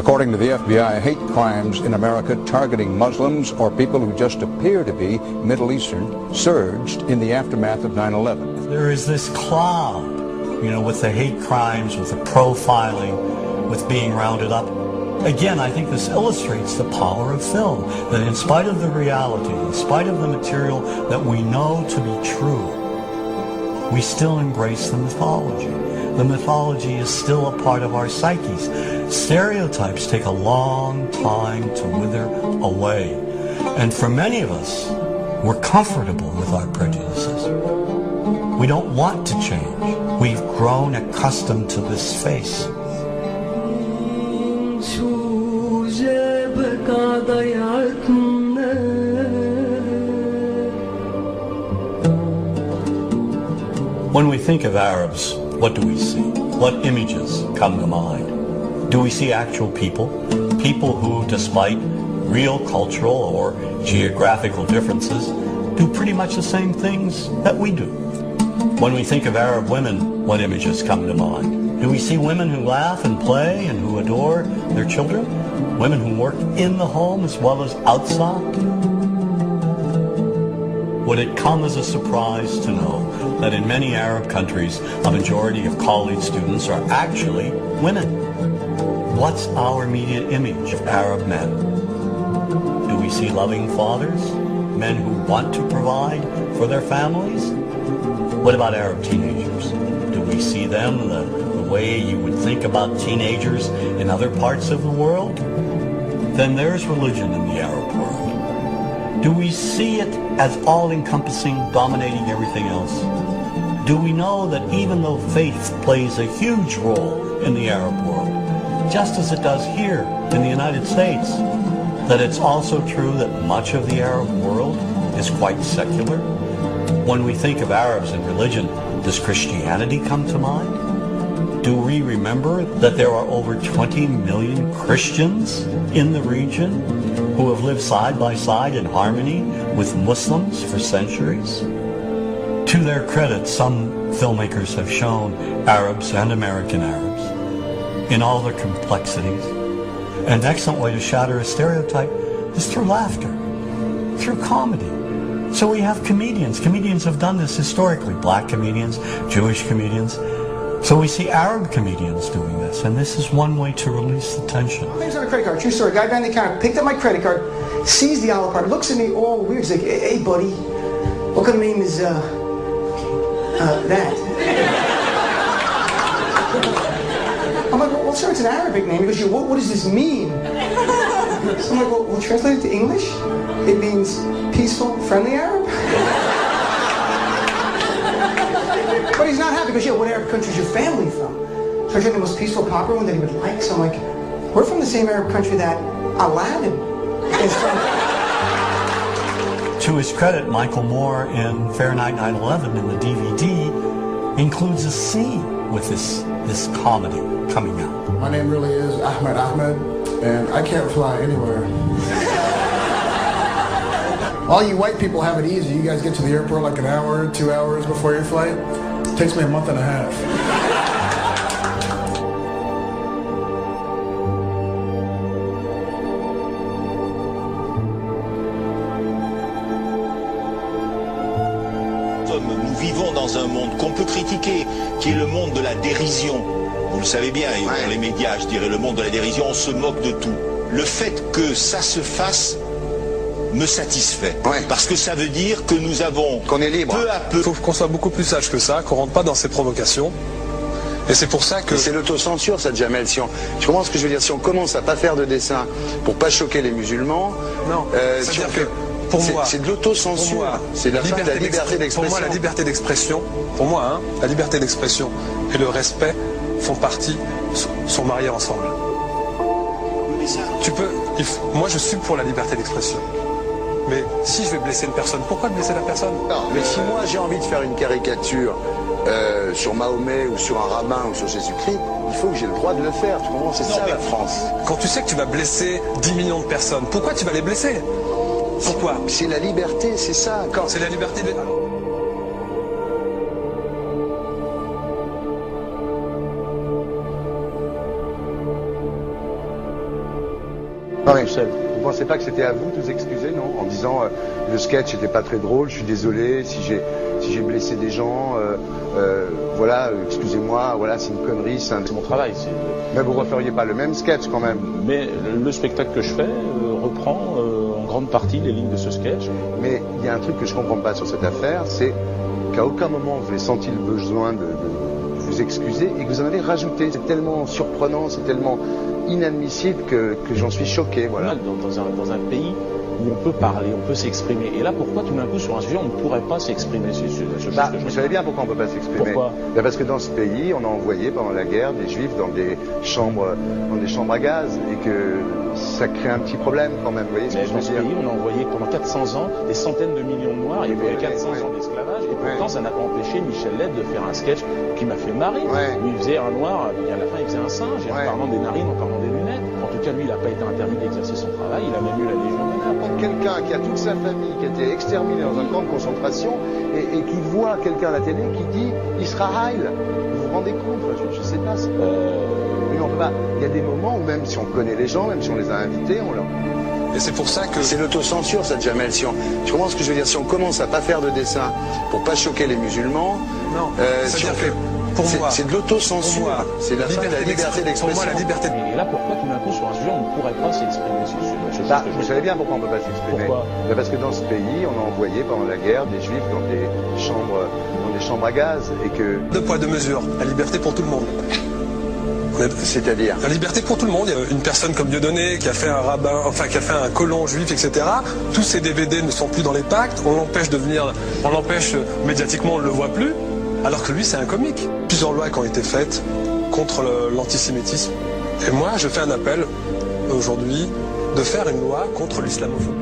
According to the FBI, hate crimes in America targeting Muslims or people who just appear to be Middle Eastern surged in the aftermath of 9/11. There is this cloud, with the hate crimes, with the profiling, with being rounded up. Again, I think this illustrates the power of film, that in spite of the reality, in spite of the material that we know to be true, we still embrace the mythology. The mythology is still a part of our psyches. Stereotypes take a long time to wither away. And for many of us, we're comfortable with our prejudices. We don't want to change. We've grown accustomed to this face. When we think of Arabs, what do we see? What images come to mind? Do we see actual people? People who, despite real cultural or geographical differences, do pretty much the same things that we do. When we think of Arab women, what images come to mind? Do we see women who laugh and play and who adore their children? Women who work in the home as well as outside? Would it come as a surprise to know that in many Arab countries, a majority of college students are actually women? What's our immediate image of Arab men? Do we see loving fathers? Men who want to provide for their families? What about Arab teenagers? Do we see them the way you would think about teenagers in other parts of the world? Then there's religion in the Arab world. Do we see it as all-encompassing, dominating everything else? Do we know that even though faith plays a huge role in the Arab world, just as it does here in the United States, that it's also true that much of the Arab world is quite secular? When we think of Arabs and religion, does Christianity come to mind? Do we remember that there are over 20 million Christians in the region who have lived side by side in harmony with Muslims for centuries? To their credit, some filmmakers have shown Arabs and American Arabs in all their complexities. An excellent way to shatter a stereotype is through laughter, through comedy. So we have comedians. Comedians have done this historically. Black comedians, Jewish comedians. So we see Arab comedians doing this, and this is one way to release the tension. My name's on a credit card, true story. Guy behind the counter picked up my credit card, sees the Olive card, looks at me all weird. He's like, hey buddy, what kind of name is that? I'm like, well sir, it's an Arabic name. He goes, what does this mean? So I'm like, well translate it to English. It means peaceful, friendly Arab. But he's not happy because, what Arab country is your family from? So I tried the most peaceful, popular one that he would like. So I'm like, we're from the same Arab country that Aladdin is from. To his credit, Michael Moore in Fahrenheit 9/11 in the DVD includes a scene with this comedy coming out. My name really is Ahmed, and I can't fly anywhere. All you white people have it easy. You guys get to the airport like an hour, 2 hours before your flight. It takes me a month and a half. Nous vivons dans un monde qu'on peut critiquer, qui est le monde de la dérision. Vous le savez bien, et dans les médias, je dirais, le monde de la dérision, on se moque de tout. Le fait que ça se fasse me satisfait. Parce que ça veut dire que nous avons, qu'on est libre. Peu à peu... Il faut qu'on soit beaucoup plus sage que ça, qu'on rentre pas dans ces provocations. Et c'est pour ça que... C'est l'autocensure, ça, Jamel. Tu comprends ce que je veux dire? Si on commence à pas faire de dessin pour pas choquer les musulmans... Non, c'est-à-dire que... Pour moi, c'est de l'autocensure. C'est la fin de la liberté d'expression. Pour moi, la liberté d'expression, la liberté d'expression et le respect font partie, sont mariés ensemble. Moi, je suis pour la liberté d'expression. Mais si je vais blesser une personne, pourquoi blesser la personne? Non, mais si moi j'ai envie de faire une caricature sur Mahomet ou sur un rabbin ou sur Jésus-Christ, il faut que j'ai le droit de le faire. Tu comprends? C'est ça la France. Quand tu sais que tu vas blesser 10 millions de personnes, pourquoi tu vas les blesser? Pourquoi? C'est la liberté, c'est ça. C'est la liberté de... Non, mais Bruxelles. vous pensez pas que c'était à vous de vous excuser, non? En disant le sketch n'était pas très drôle, je suis désolé si j'ai blessé des gens, voilà, excusez-moi, voilà, c'est une connerie, c'est C'est mon travail. Mais vous referiez pas le même sketch quand même. Mais le spectacle que je fais reprend en grande partie les lignes de ce sketch. Mais il y a un truc que je comprends pas sur cette affaire, c'est qu'à aucun moment vous avez senti le besoin de vous excuser et que vous en avez rajouté. C'est tellement surprenant, c'est tellement inadmissible que j'en suis choqué, voilà. Dans un pays où on peut parler, on peut s'exprimer. Et là, pourquoi tout d'un coup, sur un sujet, on ne pourrait pas s'exprimer Vous savez bien pourquoi on ne peut pas s'exprimer. Pourquoi? Parce que dans ce pays, on a envoyé pendant la guerre des juifs dans des chambres à gaz et que ça crée un petit problème quand même. Vous voyez ce que je veux dans ce dire? pays, on a envoyé pendant 400 ans des centaines de millions de Noirs. Il y a eu 400 ans d'esclavage. Et pourtant, ça n'a pas empêché Michel Led de faire un sketch qui m'a fait marrer. Où il faisait un Noir, et à la fin, il faisait un singe, et en parlant des narines, en parlant des lunettes. En tout cas, lui, il n'a pas été interdit d'exercer son travail. Il a même eu la Légion d'honneur. Quelqu'un qui a toute sa famille qui a été exterminé dans un camp de concentration et qui voit quelqu'un à la télé qui dit Israël, vous vous rendez compte? Je ne sais pas. Mais on peut pas. Il y a des moments où même si on connaît les gens, même si on les a invités, on leur... Et c'est pour ça que... C'est l'autocensure, ça, Jamel. Tu comprends ce que je veux dire? Si on commence à pas faire de dessin pour pas choquer les musulmans, non, si on que fait... Pour moi, c'est de l'autocensure. C'est la fin de la liberté d'expression. Pour moi, la liberté. Et là, pourquoi tout d'un coup, sur un sujet, on ne pourrait pas s'exprimer vous savez bien pourquoi on ne peut pas s'exprimer. Pourquoi? Parce que dans ce pays, on a envoyé pendant la guerre des juifs dans des chambres à gaz et que... Deux poids, deux mesures. La liberté pour tout le monde. C'est-à-dire? La liberté pour tout le monde. Il y a une personne comme Dieudonné qui a fait un rabbin, enfin qui a fait un colon juif, etc. Tous ces DVD ne sont plus dans les pactes. On l'empêche médiatiquement, on ne le voit plus. Alors que lui, c'est un comique. Plusieurs lois qui ont été faites contre l'antisémitisme. Et moi, je fais un appel aujourd'hui de faire une loi contre l'islamophobie.